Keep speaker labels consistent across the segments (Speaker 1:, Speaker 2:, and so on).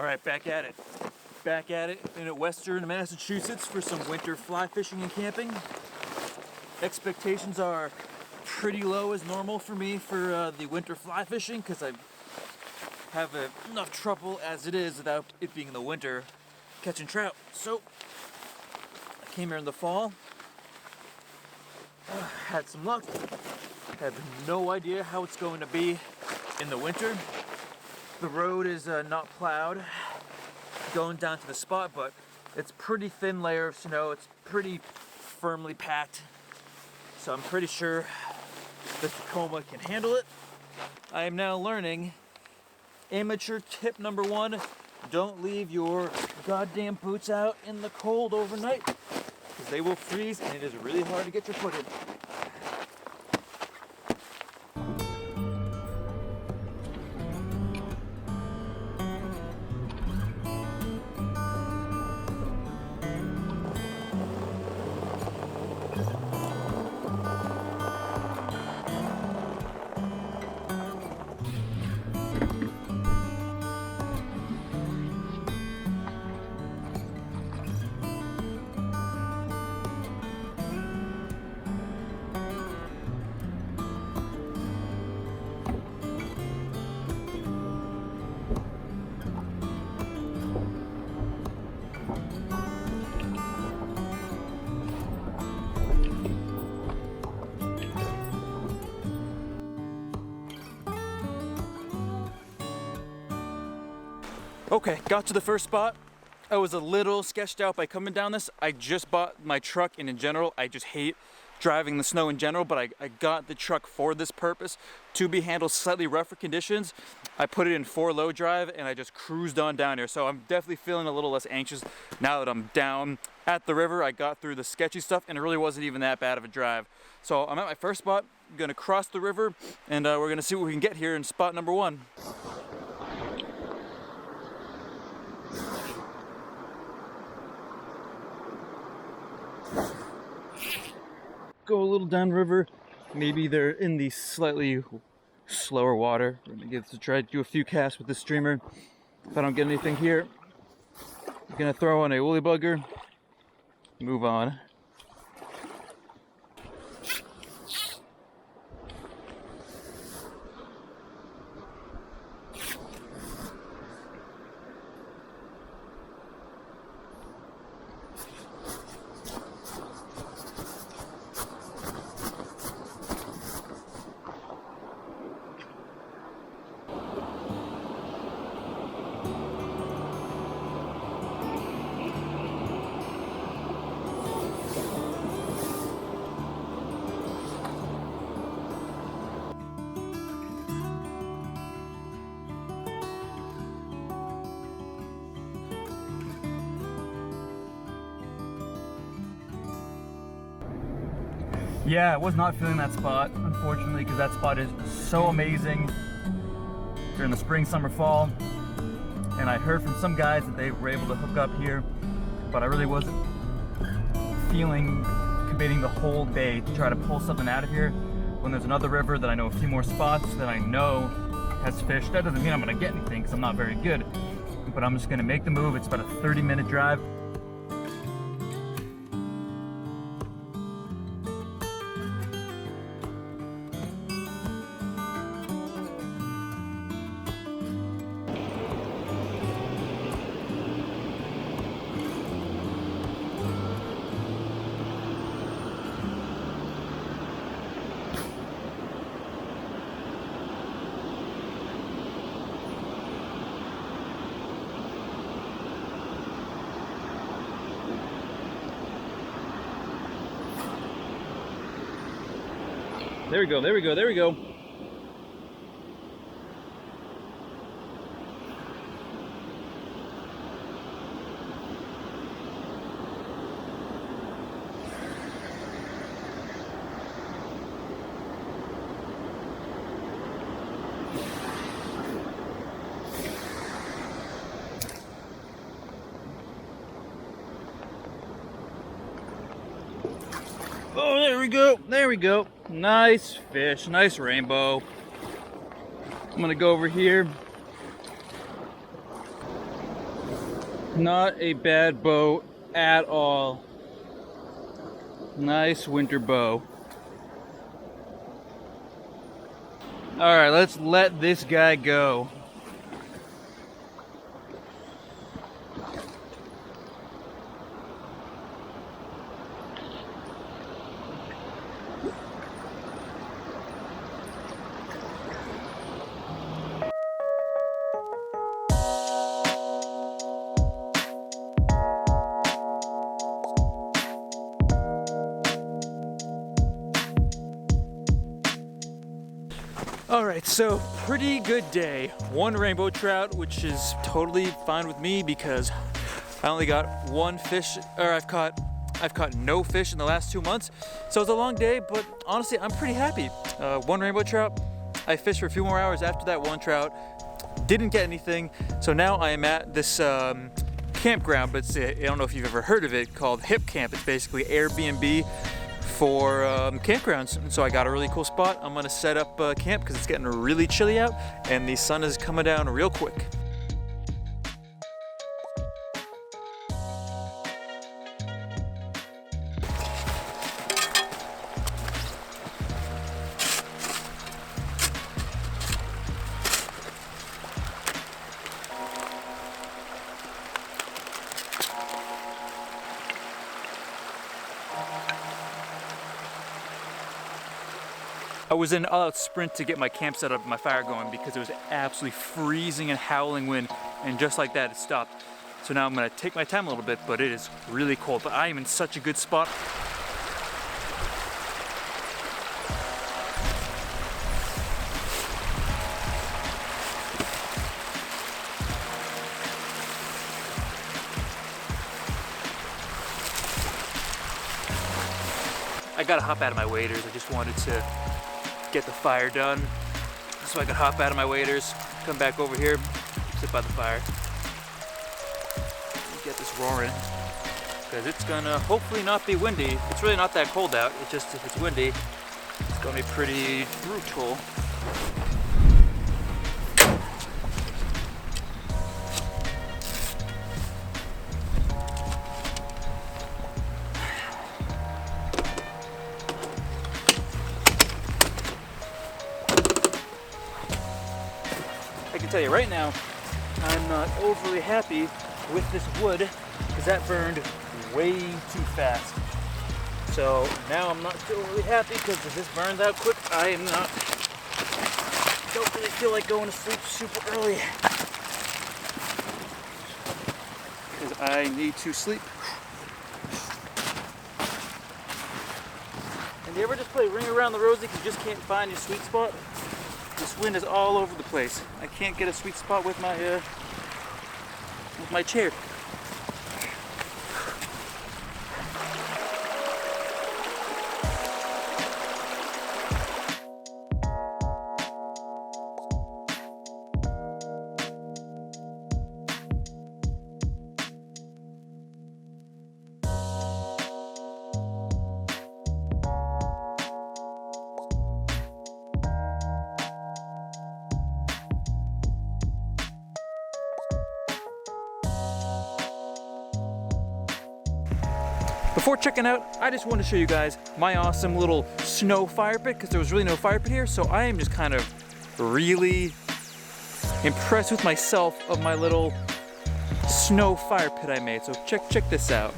Speaker 1: right, back at it. Back at it in western Massachusetts for some winter fly fishing and camping. Expectations are pretty low as normal for me for the winter fly fishing because I have enough trouble as it is without it being in the winter catching trout. So I came here in the fall, had some luck, have no idea how it's going to be in the winter. The road is not plowed going down to the spot, but it's pretty thin layer of snow. It's pretty firmly packed, so I'm pretty sure the Tacoma can handle it. I am now learning amateur tip number 1: don't leave your goddamn boots out in the cold overnight because they will freeze and it is really hard to get your foot in. Okay, got to the first spot. I was a little sketched out by coming down this. I just bought my truck, and in general, I just hate driving the snow in general, but I got the truck for this purpose to be handled slightly rougher conditions. I put it in 4-low drive and I just cruised on down here. So I'm definitely feeling a little less anxious now that I'm down at the river. I got through the sketchy stuff and it really wasn't even that bad of a drive. So I'm at my first spot, I'm gonna cross the river and we're gonna see what we can get here in spot number 1. Go a little downriver. Maybe they're in the slightly slower water. We're gonna give this a try. Do a few casts with the streamer. If I don't get anything here, I'm gonna throw on a woolly bugger. Move on. Yeah, I was not feeling that spot, unfortunately, because that spot is so amazing during the spring, summer, fall. And I heard from some guys that they were able to hook up here, but I really wasn't feeling committing the whole day to try to pull something out of here when there's another river that I know a few more spots that I know has fish. That doesn't mean I'm gonna get anything because I'm not very good, but I'm just gonna make the move. It's about a 30-minute drive. There we go, there we go, there we go. Oh, there we go, there we go. Nice fish, nice rainbow. I'm gonna go over here. Not a bad bow at all. Nice winter bow. Alright, let's let this guy go. Alright, so pretty good day. One rainbow trout, which is totally fine with me because I only got one fish, or I've caught no fish in the last 2 months. So it's a long day, but honestly, I'm pretty happy. One rainbow trout. I fished for a few more hours after that one trout. Didn't get anything. So now I am at this campground, but I don't know if you've ever heard of it, called Hip Camp. It's basically Airbnb for campgrounds. And so I got a really cool spot. I'm gonna set up camp because it's getting really chilly out and the sun is coming down real quick. I was in an all-out sprint to get my camp set up and my fire going because it was absolutely freezing and howling wind, and just like that it stopped. So now I'm gonna take my time a little bit, but it is really cold. But I am in such a good spot. I gotta hop out of my waders. I just wanted to get the fire done so I could hop out of my waders, come back over here, sit by the fire, and get this roaring because it's gonna hopefully not be windy. It's really not that cold out. It's just if it's windy, it's gonna be pretty brutal. I can tell you right now, I'm not overly happy with this wood because that burned way too fast. So now I'm not overly happy because if this burns out quick, I am not, don't really feel like going to sleep super early because I need to sleep. And do you ever just play Ring Around the Rosie because you just can't find your sweet spot? This wind is all over the place. I can't get a sweet spot with my chair. Before checking out, I just wanted to show you guys my awesome little snow fire pit because there was really no fire pit here, so I am just kind of really impressed with myself of my little snow fire pit I made. So check this out.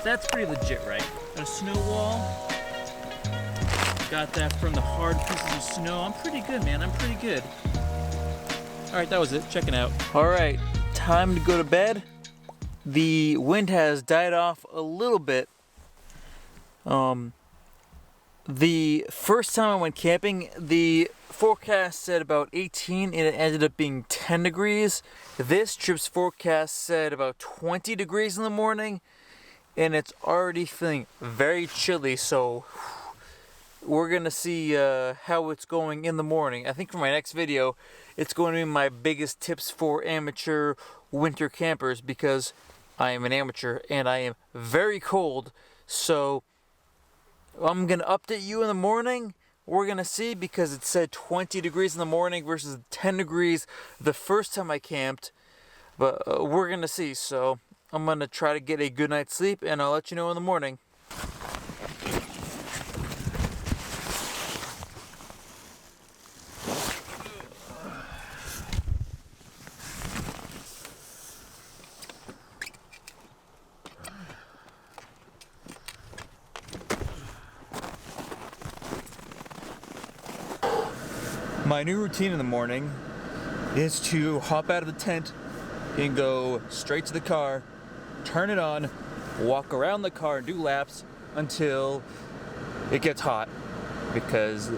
Speaker 1: That's pretty legit, right? Got a snow wall. Got that from the hard pieces of snow. I'm pretty good, man. I'm pretty good. All right, that was it. Checking out. All right. Time to go to bed. The wind has died off a little bit. The first time I went camping, the forecast said about 18 and it ended up being 10 degrees. This trip's forecast said about 20 degrees in the morning and it's already feeling very chilly, so we're gonna see how it's going in the morning. I think for my next video, it's going to be my biggest tips for amateur winter campers because I am an amateur and I am very cold. So I'm gonna update you in the morning we're gonna see, because it said 20 degrees in the morning versus 10 degrees the first time I camped. But we're gonna see, so I'm gonna try to get a good night's sleep and I'll let you know in the morning. My new routine in the morning is to hop out of the tent and go straight to the car, turn it on, walk around the car and do laps until it gets hot. Because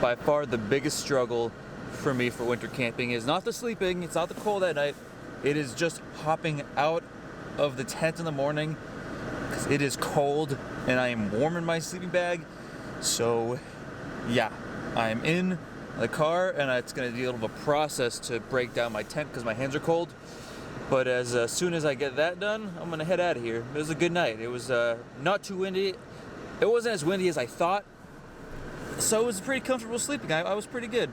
Speaker 1: by far the biggest struggle for me for winter camping is not the sleeping, it's not the cold at night, it is just hopping out of the tent in the morning because it is cold and I am warm in my sleeping bag. So yeah, I'm in the car and it's going to be a little bit of a process to break down my tent because my hands are cold. But as soon as I get that done, I'm going to head out of here. It was a good night. It was not too windy. It wasn't as windy as I thought. So it was pretty comfortable sleeping. I was pretty good.